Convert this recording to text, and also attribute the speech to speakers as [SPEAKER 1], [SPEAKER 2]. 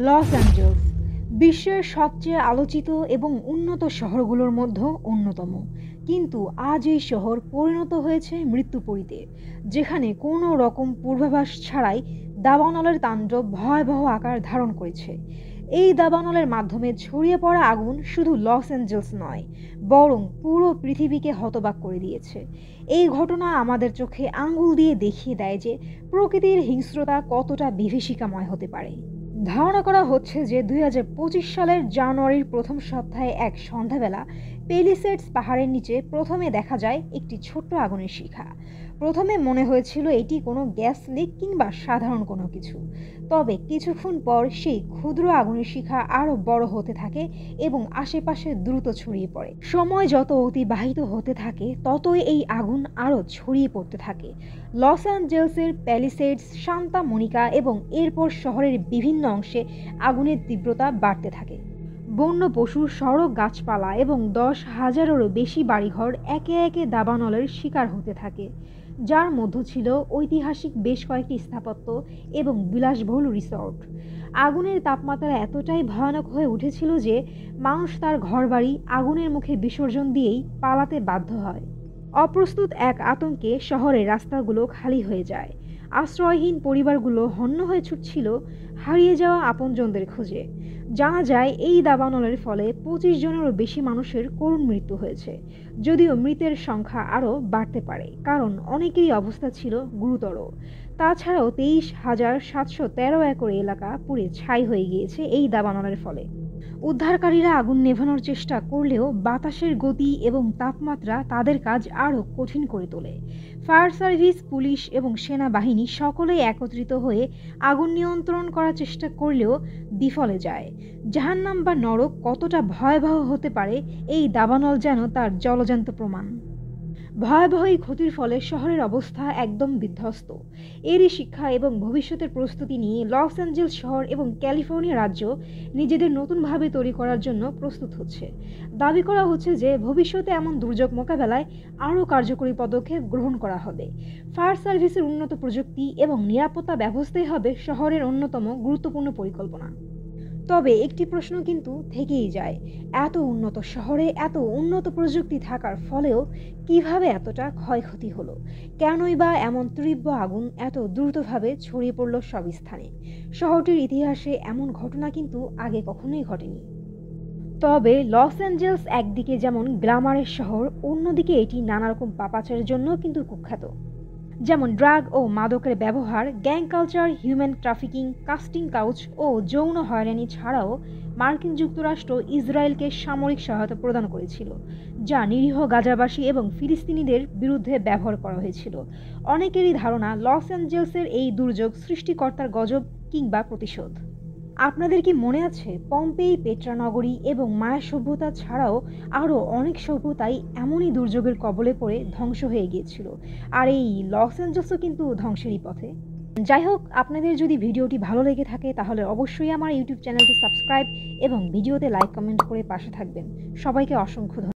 [SPEAKER 1] Los Angeles বিশ্বের সবচেয়ে আলোচিত এবং উন্নত শহরগুলোর মধ্যে অন্যতম। কিন্তু আজ এই শহর পরিণত হয়েছে মৃত্যুপুরীতে, যেখানে কোনো রকম পূর্বাভাস ছাড়াই দাবানলের তাণ্ডব ভয়াবহ আকার ধারণ করেছে। এই দাবানলের মাধ্যমে ছড়িয়ে পড়া আগুন শুধু লস অ্যাঞ্জেলস নয়, বরং পুরো পৃথিবীকে হতবাক করে দিয়েছে। এই ঘটনা আমাদের চোখে আঙ্গুল দিয়ে দেখিয়ে দেয় যে প্রকৃতির হিংস্রতা কতটা বিভীষিকাময় হতে পারে। ধারণা করা হচ্ছে যে 2025 সালের জানুয়ারির প্রথম সপ্তাহে এক সন্ধ্যাবেলা পেলিসেডস পাহাড়ের নিচে প্রথমে দেখা যায় একটি ছোট্ট আগুনের শিখা। প্রথমে মনে হয়েছিল এটি কোনো গ্যাস লিক কিংবা সাধারণ কোনো কিছু। তবে কিছুক্ষণ পর সেই ক্ষুদ্র আগুনের শিখা আরও বড় হতে থাকে এবং আশেপাশে দ্রুত ছড়িয়ে পড়ে। সময় যত অতিবাহিত হতে থাকে ততই এই আগুন আরও ছড়িয়ে পড়তে থাকে। লস অ্যাঞ্জেলসের প্যালিসেডস, সান্তা মনিকা এবং এরপর শহরের বিভিন্ন অংশে আগুনের তীব্রতা বাড়তে থাকে। বন্য পশু, সড়ক, গাছপালা এবং 10,000-এরও বেশি বাড়িঘর একে একে দাবানলের শিকার হতে থাকে, যার মধ্যে ছিল ঐতিহাসিক বেশ কয়েকটি স্থাপত্য এবং বিলাসবহুল রিসর্ট। আগুনের তাপমাত্রা এতটাই ভয়ানক হয়ে উঠেছিল যে মানুষ তার ঘরবাড়ি আগুনের মুখে বিসর্জন দিয়েই পালাতে বাধ্য হয়। অপ্রস্তুত এক আতঙ্কে শহরের রাস্তাগুলো খালি হয়ে যায়। আশ্রয়হীন পরিবারগুলো হন্য হয়ে ছুটছিল হারিয়ে যাওয়া আপনজনদের খোঁজে। জানা যায় এই দাবানলের ফলে 25 জনেরও বেশি মানুষের করুণ মৃত্যু হয়েছে, যদিও মৃতের সংখ্যা আরও বাড়তে পারে, কারণ অনেকেরই অবস্থা ছিল গুরুতর। তাছাড়াও 23,713 একর এলাকা পুড়ে ছাই হয়ে গিয়েছে এই দাবানলের ফলে। উদ্ধারকারীরা আগুন নেভানোর চেষ্টা করলেও বাতাসের গতি এবং তাপমাত্রা তাদের কাজ আরও কঠিন করে তোলে। ফায়ার সার্ভিস, পুলিশ এবং সেনাবাহিনী সকলেই একত্রিত হয়ে আগুন নিয়ন্ত্রণ করার চেষ্টা করলেও বিফলে যায়। জাহান্নাম বা নরক কতটা ভয়াবহ হতে পারে এই দাবানল যেন তার জলজ্যান্ত প্রমাণ। ভয়াবহ এই ক্ষতির ফলে শহরের অবস্থা একদম বিধ্বস্ত। এরই শিক্ষা এবং ভবিষ্যতের প্রস্তুতি নিয়ে লস অ্যাঞ্জেলস শহর এবং ক্যালিফোর্নিয়া রাজ্য নিজেদের নতুনভাবে তৈরি করার জন্য প্রস্তুত হচ্ছে। দাবি করা হচ্ছে যে ভবিষ্যতে এমন দুর্যোগ মোকাবেলায় আরও কার্যকরী পদক্ষেপ গ্রহণ করা হবে। ফায়ার সার্ভিসের উন্নত প্রযুক্তি এবং নিরাপত্তা ব্যবস্থাই হবে শহরের অন্যতম গুরুত্বপূর্ণ পরিকল্পনা। তবে একটি প্রশ্ন কিন্তু থেকেই যায়, এত উন্নত শহরে এত উন্নত প্রযুক্তি থাকার ফলেও কিভাবে এতটা ক্ষয়ক্ষতি হলো? কেনই বা এমন তীব্র আগুন এত দ্রুতভাবে ছড়িয়ে পড়ল সব স্থানে? শহরটির ইতিহাসে এমন ঘটনা কিন্তু আগে কখনোই ঘটেনি। তবে লস অ্যাঞ্জেলস একদিকে যেমন গ্ল্যামারের শহর, অন্যদিকে এটি নানা রকম পাপাচারের জন্য কিন্তু কুখ্যাত। যেমন ড্রাগ ও মাদকের ব্যবহার, gang culture, human trafficking, casting couch ও যৌন হয়রানি ছাড়াও মার্কিন যুক্তরাষ্ট্র ইসরায়েলকে সামরিক সহায়তা প্রদান করেছিল, যা নিরীহ গাজাবাসী এবং ফিলিস্তিনিদের বিরুদ্ধে ব্যবহার করা হয়েছিল। অনেকেরই ধারণা লস অ্যাঞ্জেলসের এই দুর্যোগ সৃষ্টিকর্তার গজব কিংবা প্রতিশোধ। আপনাদের কি মনে আছে পম্পেই, পেট্রা নগরী এবং মায়া সভ্যতা ছাড়াও আরও অনেক সভ্যতাই এমনই দুর্যোগের কবলে পড়ে ধ্বংস হয়ে গিয়েছিল? আর এই লস অ্যাঞ্জেলসও কিন্তু ধ্বংসেরই পথে। যাই হোক, আপনাদের যদি ভিডিওটি ভালো লেগে থাকে তাহলে অবশ্যই আমার ইউটিউব চ্যানেলটি সাবস্ক্রাইব এবং ভিডিওতে লাইক কমেন্ট করে পাশে থাকবেন। সবাইকে অসংখ্য ধন্যবাদ।